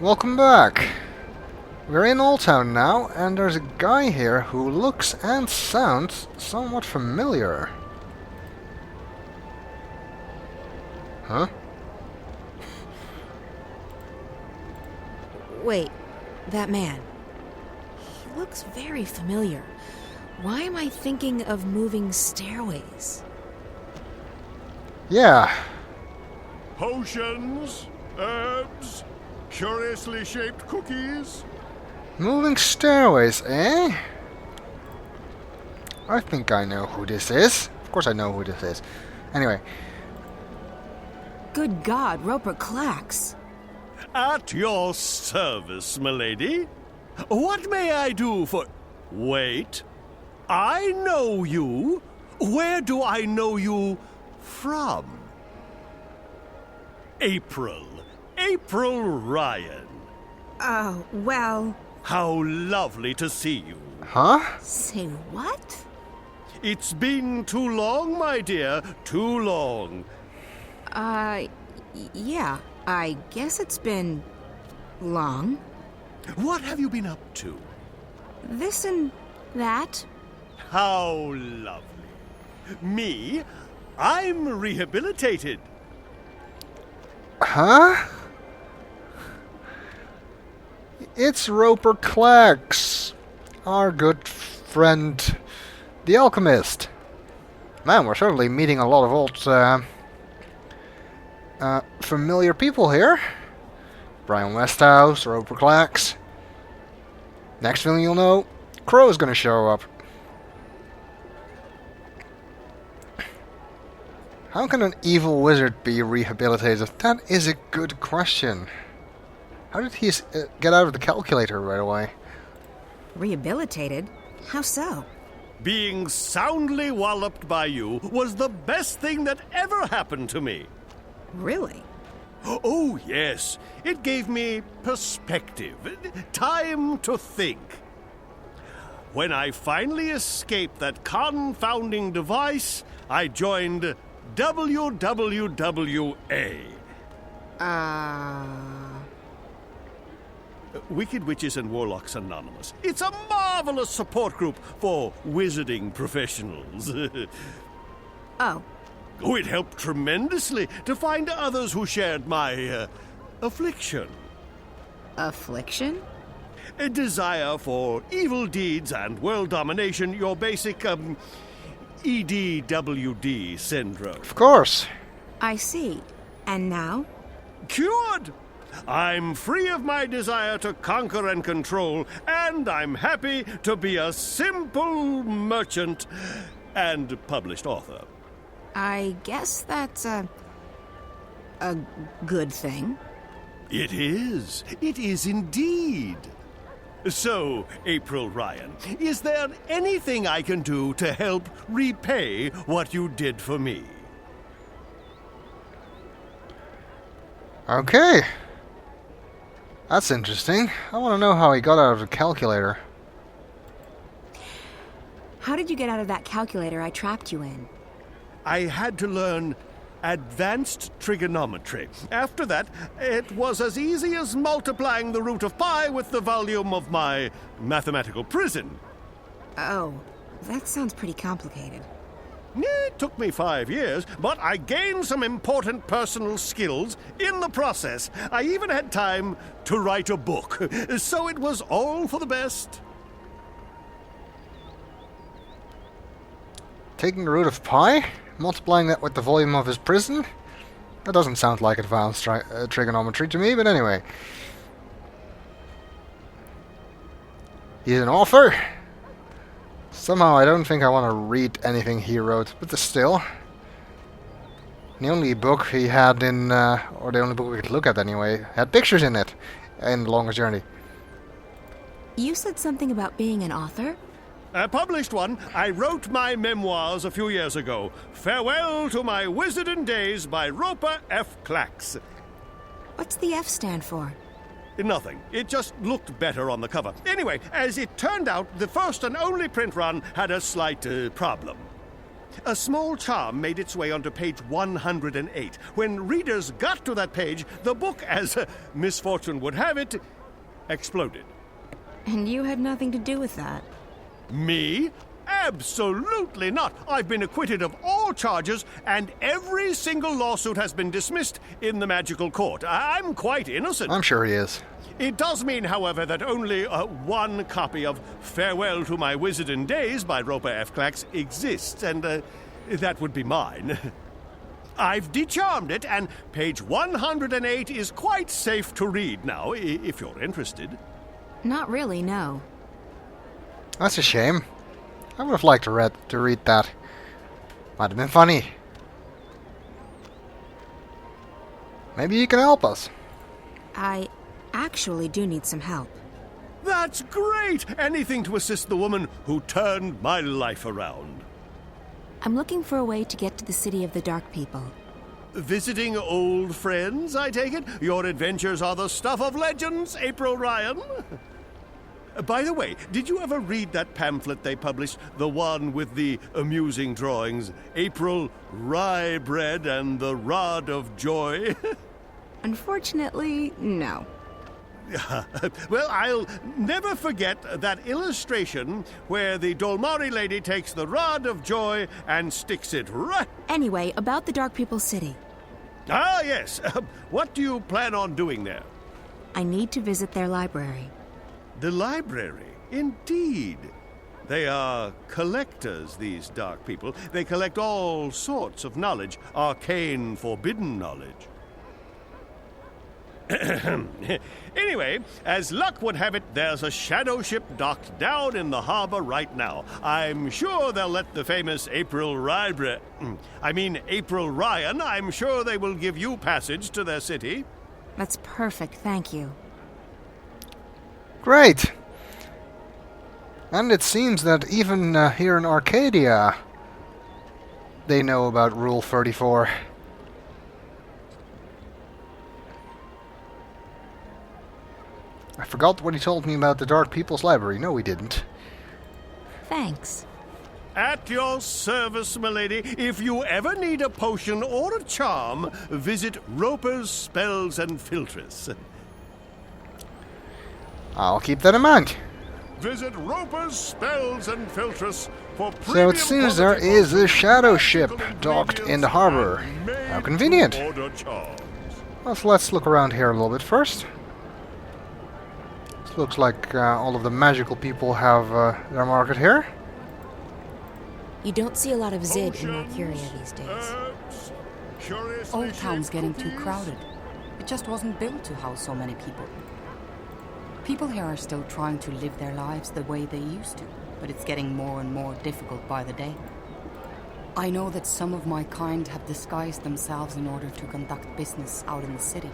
Welcome back. We're in Old Town now, and there's a guy here who looks and sounds somewhat familiar. Huh? Wait, that man. He looks very familiar. Why am I thinking of moving stairways? Yeah. Potions, herbs, curiously shaped cookies. Moving stairways, eh? I think I know who this is. Of course I know who this is. Anyway. Good God, Roper Klacks. At your service, milady. What may I do for... Wait. I know you. Where do I know you from? April. April Ryan. Oh, well... How lovely to see you. Huh? Say what? It's been too long, my dear. Too long. Yeah. I guess it's been... long. What have you been up to? This and that. How lovely. Me? I'm rehabilitated. Huh? It's Roper Klacks, our good friend, the alchemist. Man, we're certainly meeting a lot of old, familiar people here. Brian Westhouse, Roper Klacks. Next thing you'll know, Crow's gonna show up. How can an evil wizard be rehabilitated? That is a good question. How did he get out of the calculator right away? Rehabilitated? How so? Being soundly walloped by you was the best thing that ever happened to me. Really? Oh, yes. It gave me perspective, time to think. When I finally escaped that confounding device, I joined WWWA. Wicked Witches and Warlocks Anonymous. It's a marvelous support group for wizarding professionals. Oh. Oh, it helped tremendously to find others who shared my affliction. Affliction? A desire for evil deeds and world domination, your basic, EDWD syndrome. Of course. I see. And now? Cured! I'm free of my desire to conquer and control, and I'm happy to be a simple merchant and published author. I guess that's a good thing. It is. It is indeed. So, April Ryan, is there anything I can do to help repay what you did for me? Okay. That's interesting. I want to know how he got out of the calculator. How did you get out of that calculator I trapped you in? I had to learn advanced trigonometry. After that, it was as easy as multiplying the root of pi with the volume of my mathematical prison. Oh, that sounds pretty complicated. It took me 5 years, but I gained some important personal skills in the process. I even had time to write a book, so it was all for the best. Taking the root of pi? Multiplying that with the volume of his prison? That doesn't sound like advanced trigonometry to me, but anyway. He's an author? Somehow I don't think I want to read anything he wrote, but still. The only book he had in, or the only book we could look at anyway, had pictures in it, in The Longest Journey. You said something about being an author? I published one. I wrote my memoirs a few years ago. Farewell to My Wizarding Days by Roper F. Klacks. What's the F stand for? Nothing. It just looked better on the cover. Anyway, as it turned out, the first and only print run had a slight problem. A small charm made its way onto page 108. When readers got to that page, the book, as misfortune would have it, exploded. And you had nothing to do with that. Me? Absolutely not. I've been acquitted of all charges, and every single lawsuit has been dismissed in the magical court. I'm quite innocent. I'm sure he is. It does mean, however, that only one copy of Farewell to My Wizarding Days by Roper Klacks exists, and that would be mine. I've decharmed it, and page 108 is quite safe to read now, if you're interested. Not really, no. That's a shame. I would have liked to read that. Might have been funny. Maybe you can help us. I actually do need some help. That's great! Anything to assist the woman who turned my life around. I'm looking for a way to get to the city of the Dark People. Visiting old friends, I take it? Your adventures are the stuff of legends, April Ryan. By the way, did you ever read that pamphlet they published? The one with the amusing drawings? April Rye Bread and the Rod of Joy? Unfortunately, no. Well, I'll never forget that illustration where the Dolmari lady takes the Rod of Joy and sticks it right... Anyway, about the Dark People City. Ah, yes. What do you plan on doing there? I need to visit their library. The library? Indeed. They are collectors, these Dark People. They collect all sorts of knowledge, arcane, forbidden knowledge. Anyway, as luck would have it, there's a shadow ship docked down in the harbor right now. I'm sure they'll let the famous April Ryan, I'm sure they will give you passage to their city. That's perfect, thank you. Great! And it seems that even here in Arcadia, they know about Rule 34. I forgot what he told me about the Dark People's Library. No, he didn't. Thanks. At your service, milady. If you ever need a potion or a charm, visit Roper's Spells and Philtres. I'll keep that in mind. Visit Roper's Spells and Philtres for So it seems there is a shadow ship docked in the harbor. How convenient. Well, so let's look around here a little bit first. It looks like all of the magical people have their market here. You don't see a lot of Zid in Mercuria these days. Old Town's getting too crowded. It just wasn't built to house so many people. People here are still trying to live their lives the way they used to, but it's getting more and more difficult by the day. I know that some of my kind have disguised themselves in order to conduct business out in the city.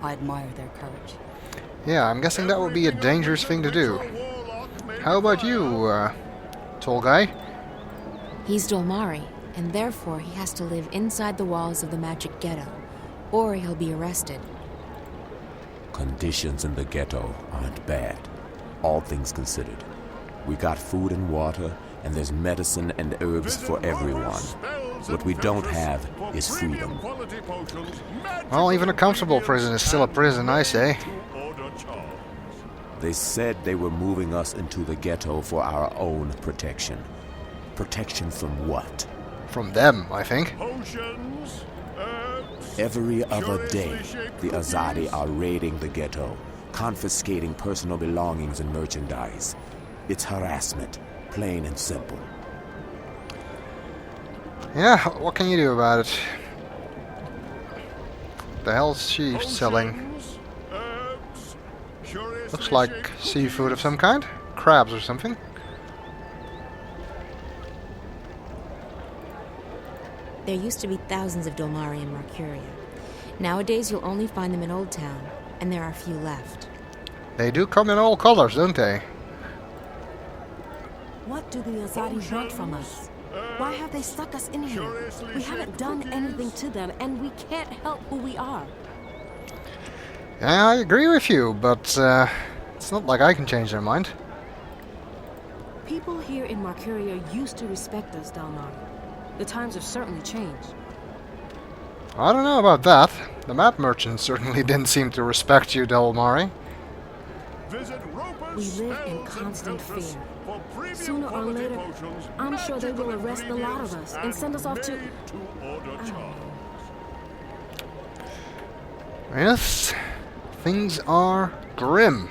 I admire their courage. Yeah, I'm guessing that would be a dangerous thing to do. How about you, tall guy? He's Dolmari, and therefore he has to live inside the walls of the magic ghetto, or he'll be arrested. Conditions in the ghetto aren't bad, all things considered. We got food and water, and there's medicine and herbs for everyone. What we don't have is freedom. Well, even a comfortable prison is still a prison, I say. They said they were moving us into the ghetto for our own protection. Protection from what? From them, I think. Every other day, the Azadi are raiding the ghetto, confiscating personal belongings and merchandise. It's harassment, plain and simple. Yeah, what can you do about it? The hell's she selling? Looks like seafood of some kind. Crabs or something. There used to be thousands of Dolmari in Mercuria. Nowadays you'll only find them in Old Town, and there are few left. They do come in all colors, don't they? What do the Azadi want from us? Why have they stuck us in here? We haven't done anything to them, and we can't help who we are. Yeah, I agree with you, but it's not like I can change their mind. People here in Marcuria used to respect us, Dalmar. The times have certainly changed. I don't know about that. The map merchant certainly didn't seem to respect you, Delmari. We live in constant fear. Sooner or later, I'm sure they will arrest the lot of us and send us off to... Yes, things are grim.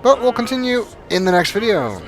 But we'll continue in the next video.